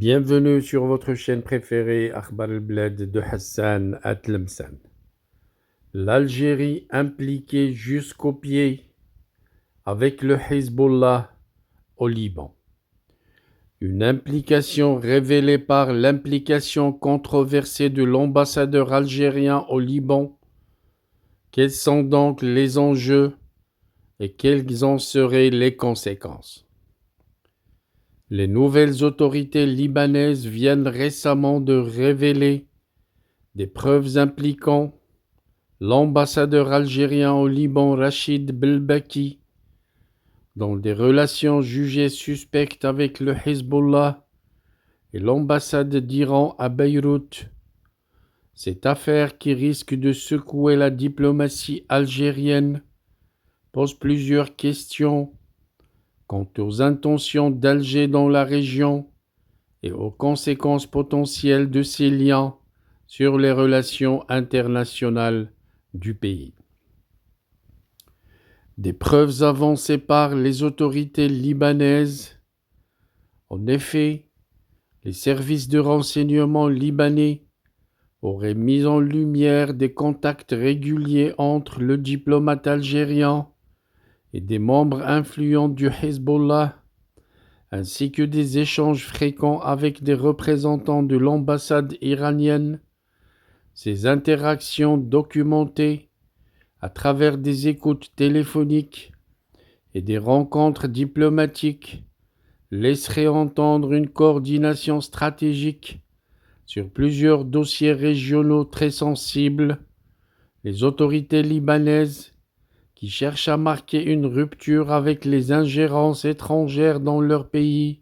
Bienvenue sur votre chaîne préférée Akhbar el-Bled de Hassan Atlemsan. L'Algérie impliquée jusqu'aux pieds avec le Hezbollah au Liban. Une implication révélée par l'implication controversée de l'ambassadeur algérien au Liban. Quels sont donc les enjeux et quelles en seraient les conséquences? Les nouvelles autorités libanaises viennent récemment de révéler des preuves impliquant l'ambassadeur algérien au Liban Rachid Belbaki dans des relations jugées suspectes avec le Hezbollah et l'ambassade d'Iran à Beyrouth. Cette affaire qui risque de secouer la diplomatie algérienne pose plusieurs questions quant aux intentions d'Alger dans la région et aux conséquences potentielles de ces liens sur les relations internationales du pays. Des preuves avancées par les autorités libanaises. En effet, les services de renseignement libanais auraient mis en lumière des contacts réguliers entre le diplomate algérien et des membres influents du Hezbollah, ainsi que des échanges fréquents avec des représentants de l'ambassade iranienne. Ces interactions documentées à travers des écoutes téléphoniques et des rencontres diplomatiques laisseraient entendre une coordination stratégique sur plusieurs dossiers régionaux très sensibles. Les autorités libanaises, qui cherchent à marquer une rupture avec les ingérences étrangères dans leur pays,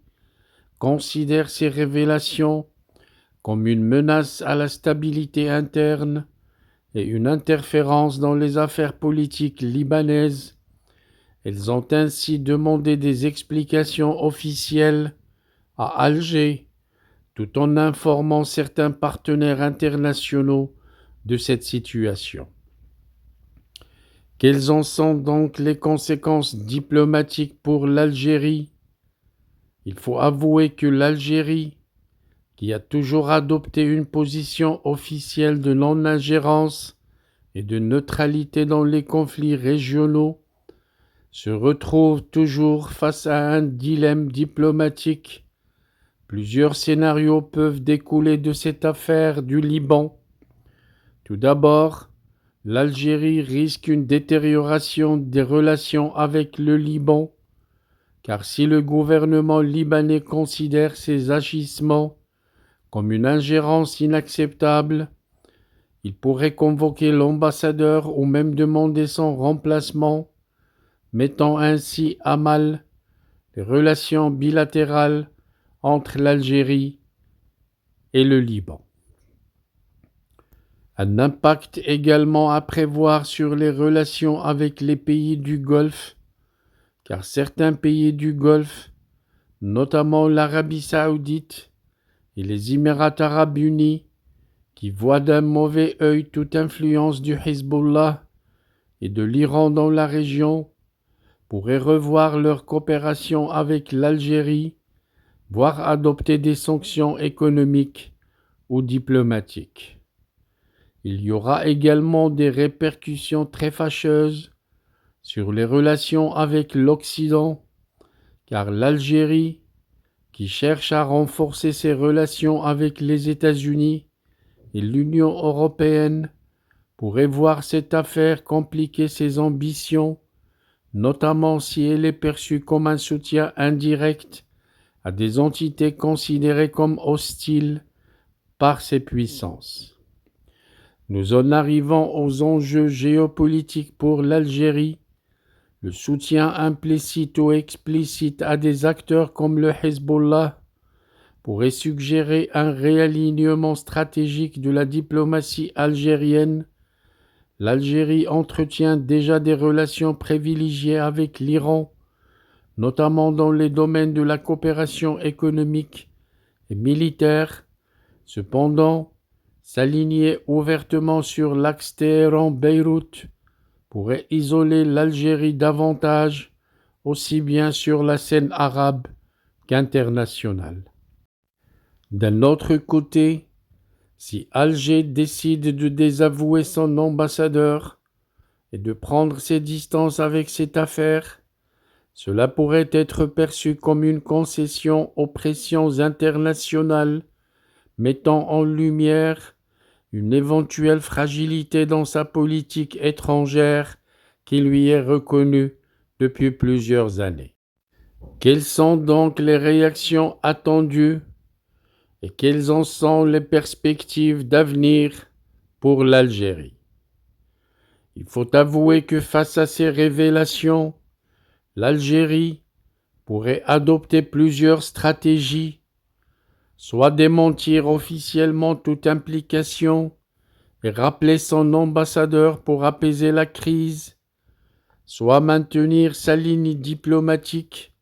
considèrent ces révélations comme une menace à la stabilité interne et une interférence dans les affaires politiques libanaises. Elles ont ainsi demandé des explications officielles à Alger, tout en informant certains partenaires internationaux de cette situation. Quelles en sont donc les conséquences diplomatiques pour l'Algérie? Il faut avouer que l'Algérie, qui a toujours adopté une position officielle de non-ingérence et de neutralité dans les conflits régionaux, se retrouve toujours face à un dilemme diplomatique. Plusieurs scénarios peuvent découler de cette affaire du Liban. Tout d'abord, l'Algérie risque une détérioration des relations avec le Liban, car si le gouvernement libanais considère ces agissements comme une ingérence inacceptable, il pourrait convoquer l'ambassadeur ou même demander son remplacement, mettant ainsi à mal les relations bilatérales entre l'Algérie et le Liban. Un impact également à prévoir sur les relations avec les pays du Golfe, car certains pays du Golfe, notamment l'Arabie saoudite et les Émirats arabes unis, qui voient d'un mauvais œil toute influence du Hezbollah et de l'Iran dans la région, pourraient revoir leur coopération avec l'Algérie, voire adopter des sanctions économiques ou diplomatiques. Il y aura également des répercussions très fâcheuses sur les relations avec l'Occident, car l'Algérie, qui cherche à renforcer ses relations avec les États-Unis et l'Union européenne, pourrait voir cette affaire compliquer ses ambitions, notamment si elle est perçue comme un soutien indirect à des entités considérées comme hostiles par ces puissances. Nous en arrivons aux enjeux géopolitiques pour l'Algérie. Le soutien implicite ou explicite à des acteurs comme le Hezbollah pourrait suggérer un réalignement stratégique de la diplomatie algérienne. L'Algérie entretient déjà des relations privilégiées avec l'Iran, notamment dans les domaines de la coopération économique et militaire. Cependant, s'aligner ouvertement sur l'axe Téhéran-Beyrouth pourrait isoler l'Algérie davantage, aussi bien sur la scène arabe qu'internationale. D'un autre côté, si Alger décide de désavouer son ambassadeur et de prendre ses distances avec cette affaire, cela pourrait être perçu comme une concession aux pressions internationales, mettant en lumière une éventuelle fragilité dans sa politique étrangère qui lui est reconnue depuis plusieurs années. Quelles sont donc les réactions attendues et quelles en sont les perspectives d'avenir pour l'Algérie? Il faut avouer que face à ces révélations, l'Algérie pourrait adopter plusieurs stratégies, soit démentir officiellement toute implication et rappeler son ambassadeur pour apaiser la crise, soit maintenir sa ligne diplomatique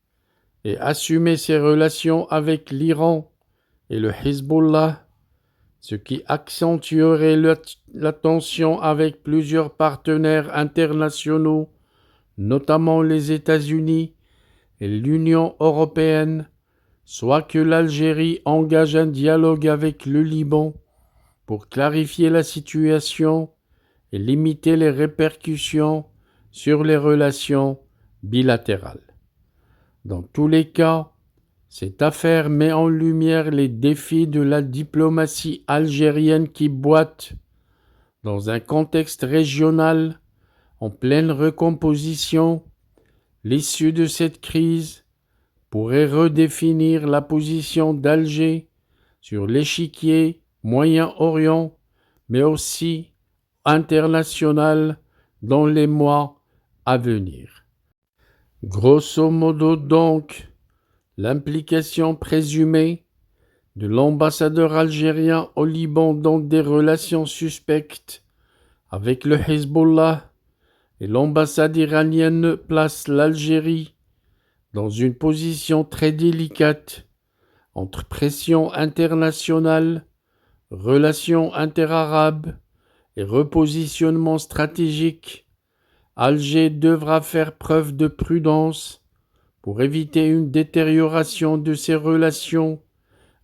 et assumer ses relations avec l'Iran et le Hezbollah, ce qui accentuerait la tension avec plusieurs partenaires internationaux, notamment les États-Unis et l'Union européenne, soit que l'Algérie engage un dialogue avec le Liban pour clarifier la situation et limiter les répercussions sur les relations bilatérales. Dans tous les cas, cette affaire met en lumière les défis de la diplomatie algérienne qui boite dans un contexte régional en pleine recomposition. L'issue de cette crise pourrait redéfinir la position d'Alger sur l'échiquier Moyen-Orient, mais aussi international dans les mois à venir. Grosso modo donc, l'implication présumée de l'ambassadeur algérien au Liban dans des relations suspectes avec le Hezbollah et l'ambassade iranienne place l'Algérie dans une position très délicate entre pression internationale, relations interarabes et repositionnement stratégique. Alger devra faire preuve de prudence pour éviter une détérioration de ses relations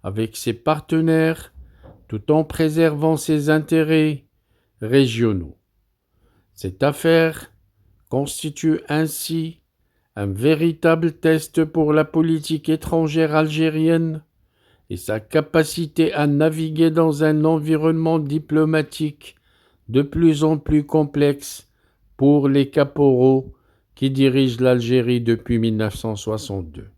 avec ses partenaires tout en préservant ses intérêts régionaux. Cette affaire constitue ainsi un véritable test pour la politique étrangère algérienne et sa capacité à naviguer dans un environnement diplomatique de plus en plus complexe pour les caporaux qui dirigent l'Algérie depuis 1962.